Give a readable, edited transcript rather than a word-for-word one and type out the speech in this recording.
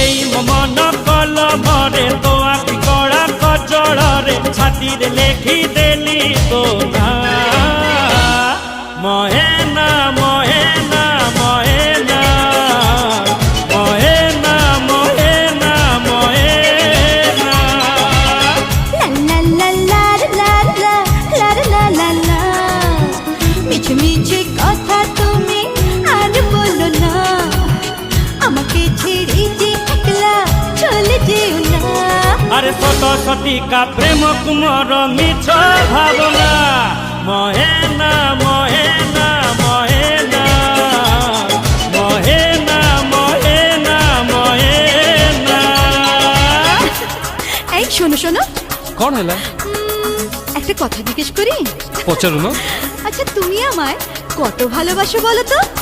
এই মন কলমরে তো আঁকি কড়া কজড়রে ছাতির লেখি দেলি গো না মহেনা মহেনা মহেনা মহেনা মহেনা মহেনা লা লা লা লা লা লা লা লা লা মিছে মিছে কথা তুমি আর বলো না আমাকে ছেড়ে যে একলা চলে যেও না আরে শত শতিকা প্রেম কুমর মিছ ভাবনা মহেনা মহেনা মহেনা মহেনা মহেনা মহেনা এই শোনো শোনো कौन है একটা কথা জিজ্ঞেস করি पचारू ना আচ্ছা তুমি আমায় কত ভালোবাসো বলো তো